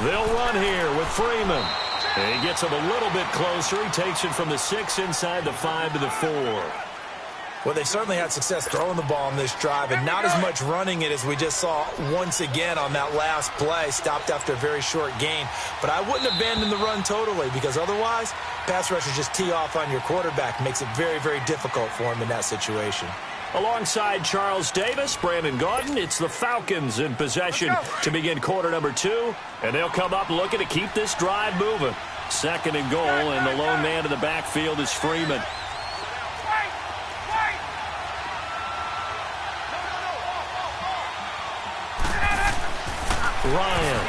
They'll run here with Freeman. And he gets him a little bit closer. He takes it from the 6 inside the 5 to the 4. Well, they certainly had success throwing the ball on this drive, and not as much running it as we just saw once again on that last play. Stopped after a very short gain. But I wouldn't abandon the run totally, because otherwise, pass rushers just tee off on your quarterback. Makes it very, very difficult for him in that situation. Alongside Charles Davis, Brandon Gaudin, it's the Falcons in possession to begin quarter number 2. And they'll come up looking to keep this drive moving. 2nd and goal, and the lone man in the backfield is Freeman. Ryan.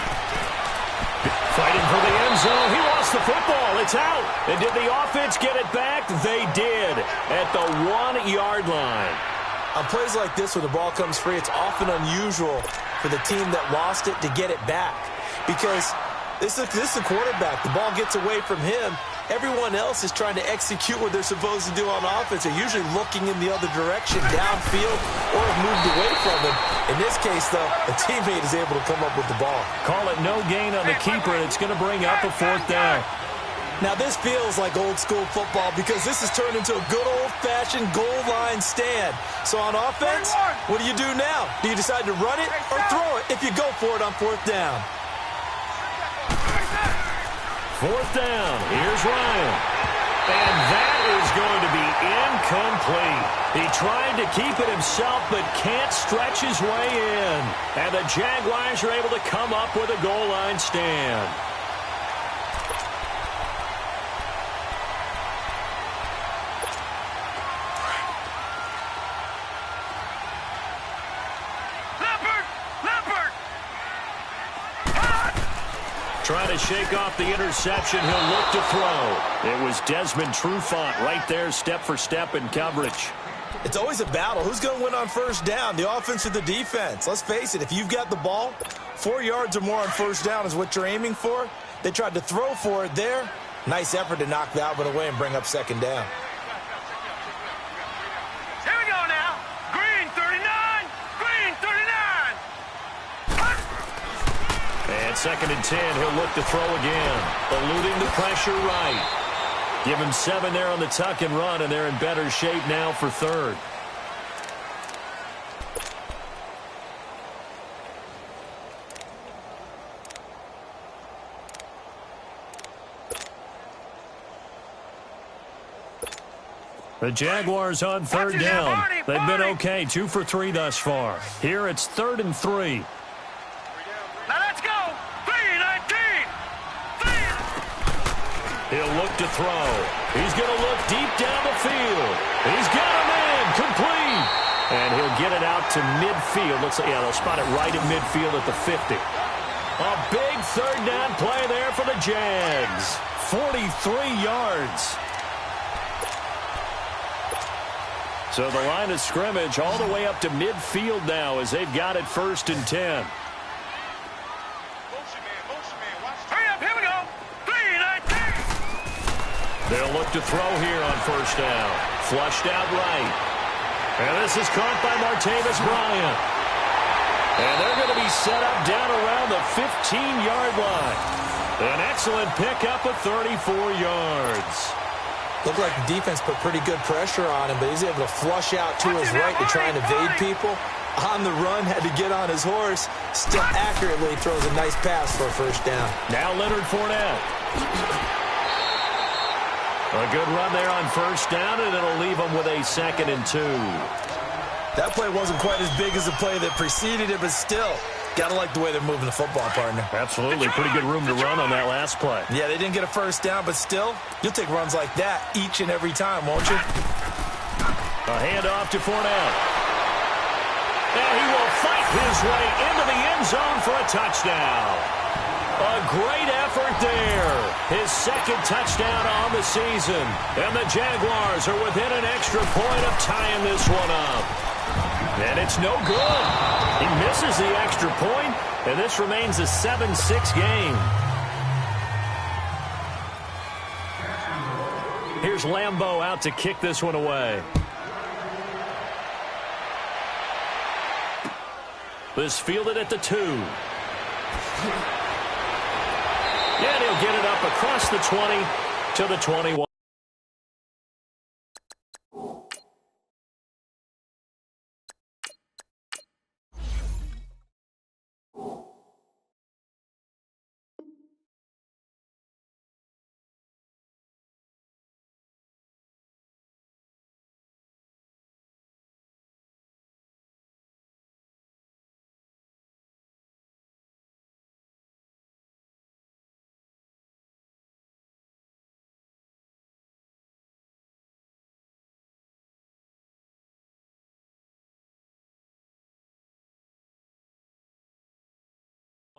Fighting for the end zone. He lost the football. It's out. And did the offense get it back? They did at the 1-yard line. On plays like this where the ball comes free, it's often unusual for the team that lost it to get it back. Because this is a quarterback. The ball gets away from him. Everyone else is trying to execute what they're supposed to do on offense. They're usually looking in the other direction, downfield, or have moved away from him. In this case, though, a teammate is able to come up with the ball. Call it no gain on the keeper, and it's going to bring up a 4th down. Now, this feels like old-school football because this has turned into a good old-fashioned goal line stand. So on offense, what do you do now? Do you decide to run it or throw it if you go for it on 4th down? 4th down. Here's Ryan. And that is going to be incomplete. He tried to keep it himself but can't stretch his way in. And the Jaguars are able to come up with a goal line stand. Trying to shake off the interception. He'll look to throw. It was Desmond Trufant right there, step for step in coverage. It's always a battle. Who's going to win on 1st down, the offense or the defense? Let's face it, if you've got the ball, 4 yards or more on 1st down is what you're aiming for. They tried to throw for it there. Nice effort to knock that one away and bring up 2nd down. Here we go now. Green 39. Green 39. And 2nd and 10, he'll look to throw again. Eluding the pressure right. Give him 7 there on the tuck and run, and they're in better shape now for 3rd. The Jaguars on 3rd down. They've been okay, 2 for 3 thus far. Here it's 3rd and 3. Now let's go. 3-19. He'll look to throw. He's going to look deep down the field. He's got him in. Complete. And he'll get it out to midfield. Looks like, yeah, they'll spot it right at midfield at the 50. A big 3rd down play there for the Jags. 43 yards. So the line of scrimmage all the way up to midfield now as they've got it 1st and 10. Hurry up, here we go. 3-19. They'll look to throw here on 1st down. Flushed out right. And this is caught by Martavis Bryant. And they're going to be set up down around the 15-yard line. An excellent pickup of 34 yards. Looked like the defense put pretty good pressure on him, but he's able to flush out to his right to try and evade people. On the run, had to get on his horse. Still accurately throws a nice pass for a 1st down. Now Leonard Fournette. A good run there on 1st down, and it'll leave him with a 2nd and 2. That play wasn't quite as big as the play that preceded it, but still, got to like the way they're moving the football, partner. Absolutely. Pretty good room to run on that last play. Yeah, they didn't get a 1st down, but still, you'll take runs like that each and every time, won't you? A handoff to Fournette. And he will fight his way into the end zone for a touchdown. A great effort there. His 2nd touchdown on the season. And the Jaguars are within an extra point of tying this one up. And it's no good. He misses the extra point, and this remains a 7-6 game. Here's Lambeau out to kick this one away. This fielded at the 2. And he'll get it up across the 20 to the 21.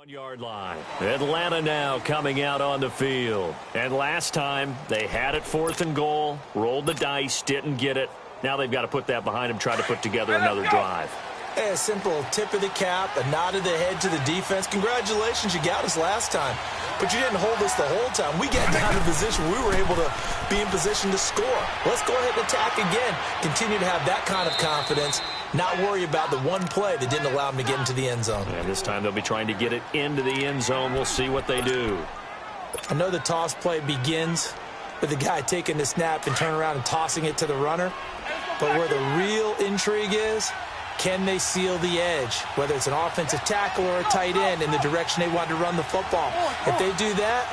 Yard line. Atlanta now coming out on the field. And last time they had it 4th and goal, rolled the dice, didn't get it. Now they've got to put that behind them, try to put together another drive. Hey, a simple tip of the cap, a nod of the head to the defense. Congratulations, you got us last time. But you didn't hold us the whole time. We got down in position where we were able to be in position to score. Let's go ahead and attack again. Continue to have that kind of confidence. Not worry about the one play that didn't allow them to get into the end zone. And this time they'll be trying to get it into the end zone. We'll see what they do. I know the toss play begins with the guy taking the snap and turning around and tossing it to the runner. But where the real intrigue is, can they seal the edge? Whether it's an offensive tackle or a tight end in the direction they want to run the football. If they do that,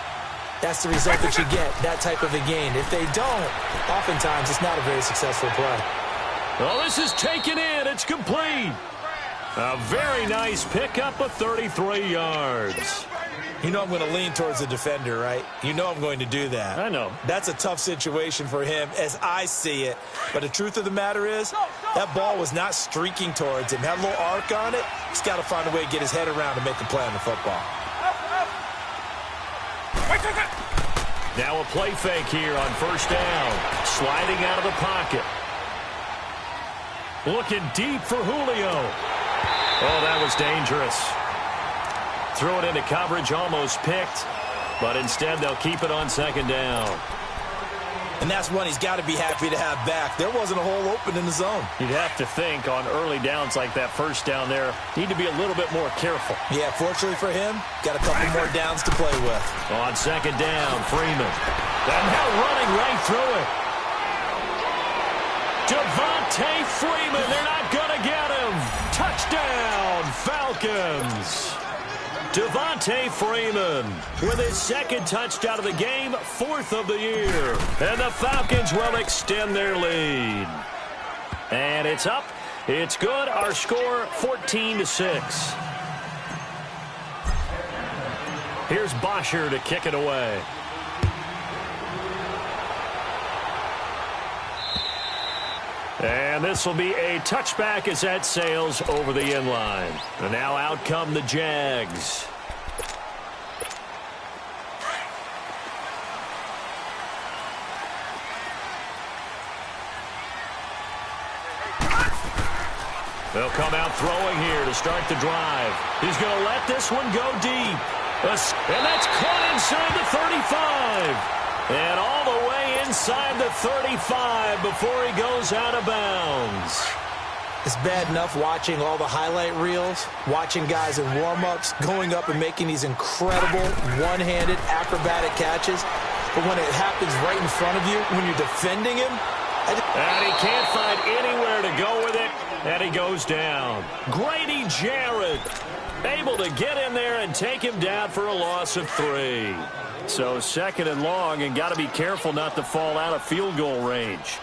that's the result that you get, that type of a gain. If they don't, oftentimes it's not a very successful play. Well, this is taken in. It's complete. A very nice pickup of 33 yards. You know I'm going to lean towards the defender, right? You know I'm going to do that. I know. That's a tough situation for him as I see it. But the truth of the matter is, that ball was not streaking towards him. Had a little arc on it. He's got to find a way to get his head around and make a play on the football. Now a play fake here on 1st down. Sliding out of the pocket. Looking deep for Julio. Oh, that was dangerous. Threw it into coverage, almost picked. But instead, they'll keep it on 2nd down. And that's one he's got to be happy to have back. There wasn't a hole open in the zone. You'd have to think on early downs like that 1st down there, need to be a little bit more careful. Yeah, fortunately for him, got a couple more downs to play with. On 2nd down, Freeman. And now running right through it. Devontae Freeman, they're not going to get him. Touchdown, Falcons. Devontae Freeman with his 2nd touchdown of the game, 4th of the year. And the Falcons will extend their lead. And it's up. It's good. Our score, 14-6. Here's Bosher to kick it away. And this will be a touchback as that sails over the end line. And now out come the Jags. They'll come out throwing here to start the drive. He's going to let this one go deep. And that's caught inside the 35. And all the way inside the 35 before he goes out of bounds. It's bad enough watching all the highlight reels, watching guys in warm-ups, going up and making these incredible one-handed acrobatic catches. But when it happens right in front of you, when you're defending him, and he can't find anywhere to go with it, and he goes down. Grady Jarrett able to get in there and take him down for a loss of 3. So 2nd and long, and got to be careful not to fall out of field goal range.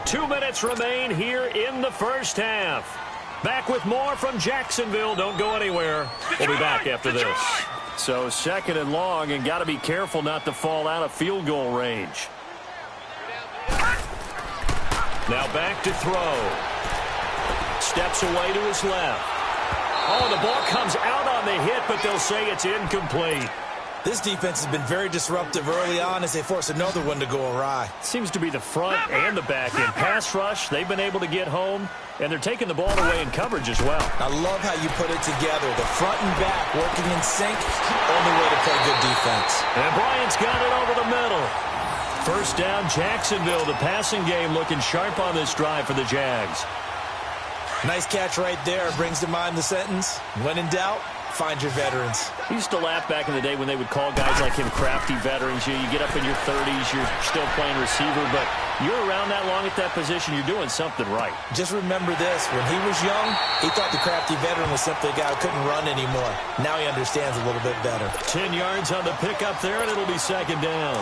Two minutes remain here in the 1st half. Back with more from Jacksonville. Don't go anywhere. We'll be back after this. So 2nd and long, and got to be careful not to fall out of field goal range. Now back to throw. Steps away to his left. Oh, the ball comes out on the hit, but they'll say it's incomplete. This defense has been very disruptive early on as they force another one to go awry. Seems to be the front and the back end. Pass rush, they've been able to get home, and they're taking the ball away in coverage as well. I love how you put it together. The front and back working in sync, only way to play good defense. And Bryant's got it over the middle. 1st down, Jacksonville. The passing game looking sharp on this drive for the Jags. Nice catch right there. Brings to mind the sentence, when in doubt, find your veterans. We used to laugh back in the day when they would call guys like him crafty veterans. You get up in your 30s, you're still playing receiver, but you're around that long at that position, you're doing something right. Just remember this. When he was young, he thought the crafty veteran was simply a guy who couldn't run anymore. Now he understands a little bit better. 10 yards on the pickup there, and it'll be second down.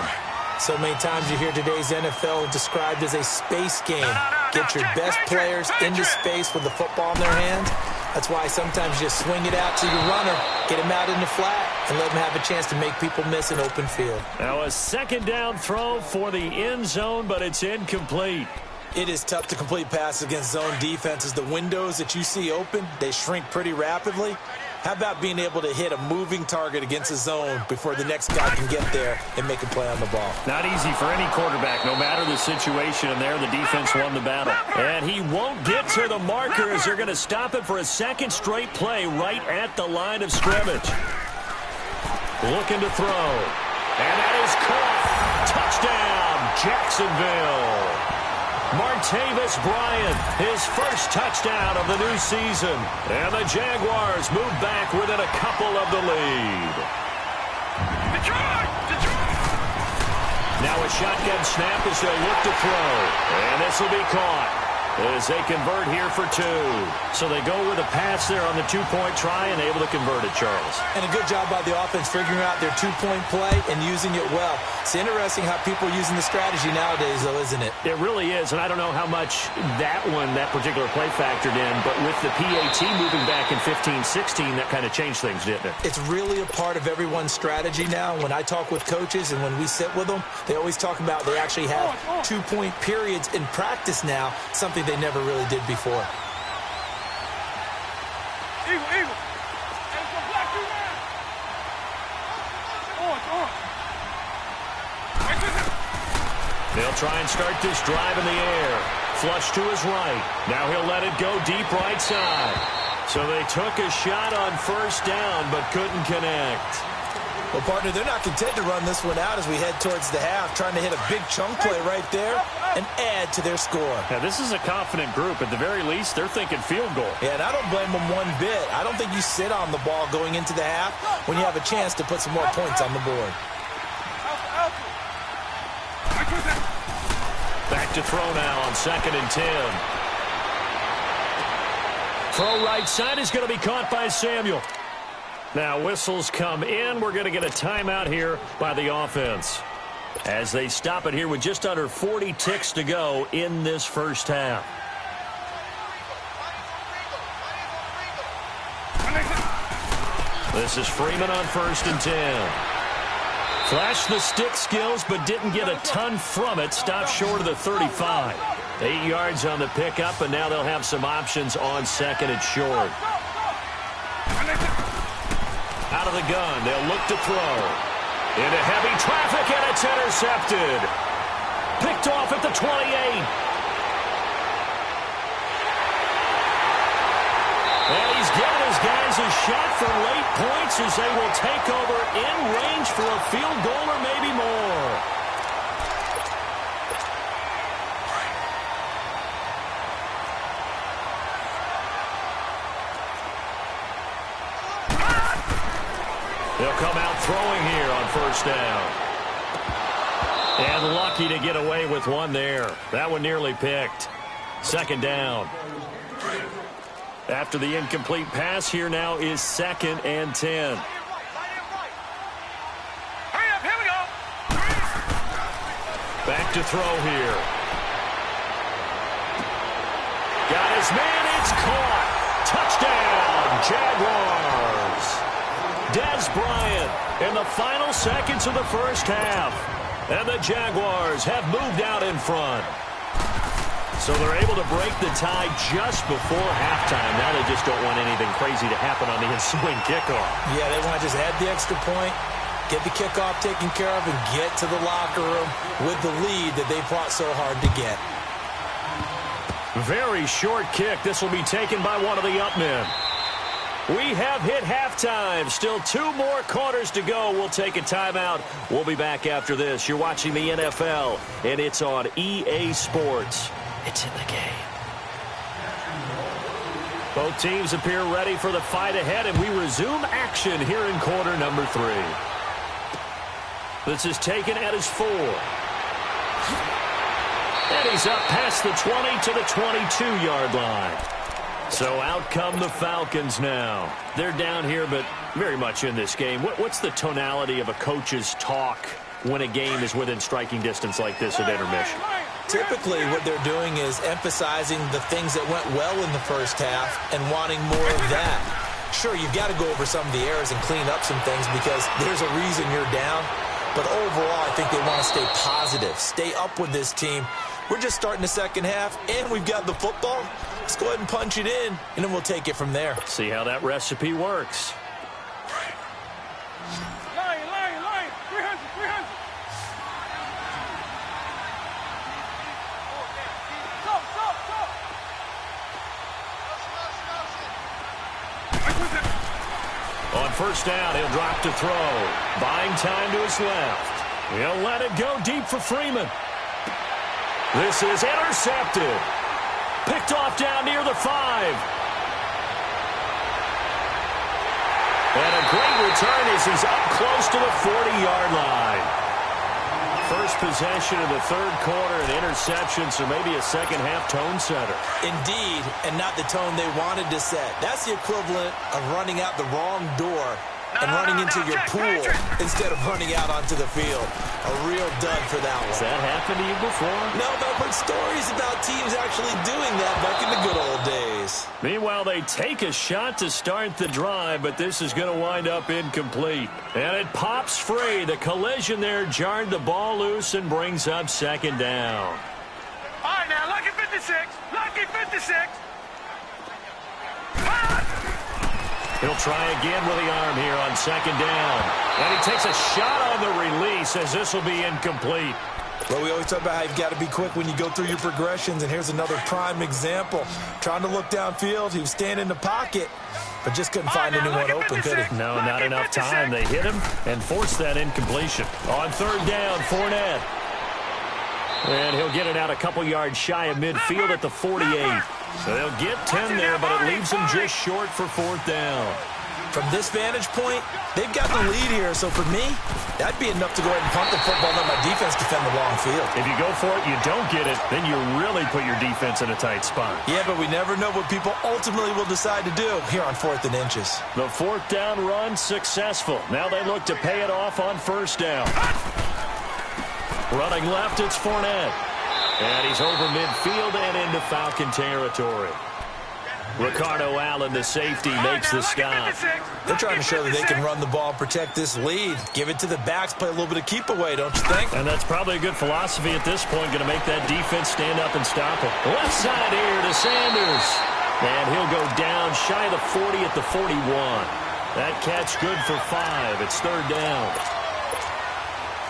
So many times you hear today's NFL described as a space game. Get your best players into space with the football in their hands. That's why sometimes you just swing it out to your runner, get him out in the flat, and let him have a chance to make people miss an open field. Now a second down throw for the end zone, but it's incomplete. It is tough to complete passes against zone defenses. The windows that you see open, they shrink pretty rapidly. How about being able to hit a moving target against a zone before the next guy can get there and make a play on the ball? Not easy for any quarterback, no matter the situation, and there the defense won the battle. And he won't get to the markers. They're going to stop it for a second straight play right at the line of scrimmage. Looking to throw. And that is caught. Touchdown, Jacksonville. Martavis Bryant, his first touchdown of the new season. And the Jaguars move back within a couple of the lead. Detroit! Now a shotgun snap as they'll look to throw. And this will be caught as they convert here for two. So they go with a pass there on the two-point try and able to convert it, Charles. And a good job by the offense figuring out their two-point play and using it well. It's interesting how people are using the strategy nowadays, though, isn't it? It really is, and I don't know how much that particular play factored in, but with the PAT moving back in 15-16, that kind of changed things, didn't it? It's really a part of everyone's strategy now. When I talk with coaches and when we sit with them, they always talk about they actually have two-point periods in practice now, something they never really did before. Eagle. Hey, it's a black dude now. They'll try and start this drive in the air. Flush to his right. Now he'll let it go deep right side. So they took a shot on first down, but couldn't connect. Well, partner, they're not content to run this one out as we head towards the half, trying to hit a big chunk play right there and add to their score. Now, this is a confident group. At the very least, they're thinking field goal. Yeah, and I don't blame them one bit. I don't think you sit on the ball going into the half when you have a chance to put some more points on the board. Back to throw now on 2nd and 10. Throw right side is going to be caught by Samuel. Now whistles come in. We're going to get a timeout here by the offense as they stop it here with just under 40 ticks to go in this first half. This is Freeman on 1st and 10. Flashed the stick skills, but didn't get a ton from it. Stopped short of the 35. 8 yards on the pickup, and now they'll have some options on 2nd and short. Out of the gun, they'll look to throw. Into heavy traffic, and it's intercepted. Picked off at the 28. And he's giving his guys a shot for late points as they will take over in range for a field goal or maybe more. They'll come out throwing here on first down. And lucky to get away with one there. That one nearly picked. 2nd down. After the incomplete pass, here now is 2nd and 10. Hurry up, here we go. Back to throw here. Got his man, it's caught. Touchdown, Jaguars. Dez Bryant in the final seconds of the first half. And the Jaguars have moved out in front. So they're able to break the tie just before halftime. Now they just don't want anything crazy to happen on the ensuing kickoff. Yeah, they want to just add the extra point, get the kickoff taken care of, and get to the locker room with the lead that they fought so hard to get. Very short kick. This will be taken by one of the up men. We have hit halftime. Still 2 more quarters to go. We'll take a timeout. We'll be back after this. You're watching the NFL, and it's on EA Sports. It's in the game. Both teams appear ready for the fight ahead, and we resume action here in quarter number 3. This is taken at his 4. And he's up past the 20 to the 22-yard line. So out come the Falcons now. They're down here, but very much in this game. What's the tonality of a coach's talk when a game is within striking distance like this at intermission? Typically, what they're doing is emphasizing the things that went well in the first half and wanting more of that. Sure, you've got to go over some of the errors and clean up some things because there's a reason you're down. But overall, I think they want to stay positive, stay up with this team. We're just starting the second half, and we've got the football. Let's go ahead and punch it in, and then we'll take it from there. See how that recipe works. Line, 300. On first down, he'll drop to throw. Buying time to his left. He'll let it go deep for Freeman. This is intercepted. Picked off down near the 5. And a great return as he's up close to the 40-yard line. First possession of the third quarter, an interception, so maybe a second-half tone setter. Indeed, and not the tone they wanted to set. That's the equivalent of running out the wrong door and running into your pool instead of running out onto the field. A real dud for that one. Has that happened to you before? No, but I've heard stories about teams actually doing that back in the good old days. Meanwhile, they take a shot to start the drive, but this is going to wind up incomplete. And it pops free. The collision there jarred the ball loose and brings up second down. All right, now, lucky 56. Lucky 56. He'll try again with the arm here on second down. And he takes a shot on the release as this will be incomplete. Well, we always talk about how you've got to be quick when you go through your progressions, and here's another prime example. Trying to look downfield, he was standing in the pocket, but just couldn't find anyone open, could he? No, not enough time. They hit him and forced that incompletion. On third down, Fournette. And he'll get it out a couple yards shy of midfield at the 48. So they'll get 10 there, but it leaves them just short for fourth down. From this vantage point, they've got the lead here. So for me, that'd be enough to go ahead and punt the football and let my defense defend the long field. If you go for it, you don't get it, then you really put your defense in a tight spot. Yeah, but we never know what people ultimately will decide to do here on 4th and inches. The fourth down run successful. Now they look to pay it off on first down. Running left, it's Fournette. And he's over midfield and into Falcon territory. Ricardo Allen, the safety, makes the stop. They're trying to show that they can run the ball, protect this lead. Give it to the backs, play a little bit of keep away, don't you think? And that's probably a good philosophy at this point, going to make that defense stand up and stop it. Left side here to Sanders. And he'll go down shy of the 40 at the 41. That catch good for 5. It's third down.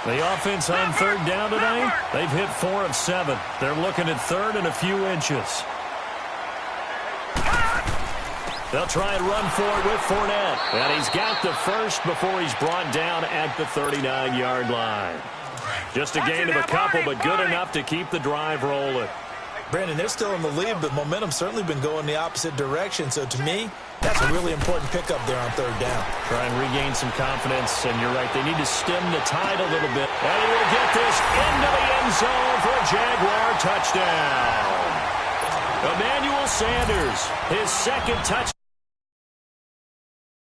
The offense on third down today, they've hit 4 of 7. They're looking at third and a few inches. They'll try and run for it with Fournette. And he's got the first before he's brought down at the 39-yard line. Just a gain of a couple, but good enough to keep the drive rolling. Brandon, they're still in the lead, but momentum's certainly been going the opposite direction. So to me, that's a really important pickup there on third down. Try and regain some confidence, and you're right, they need to stem the tide a little bit. And he will get this into the end zone for a Jaguar touchdown. Emmanuel Sanders, his second touchdown.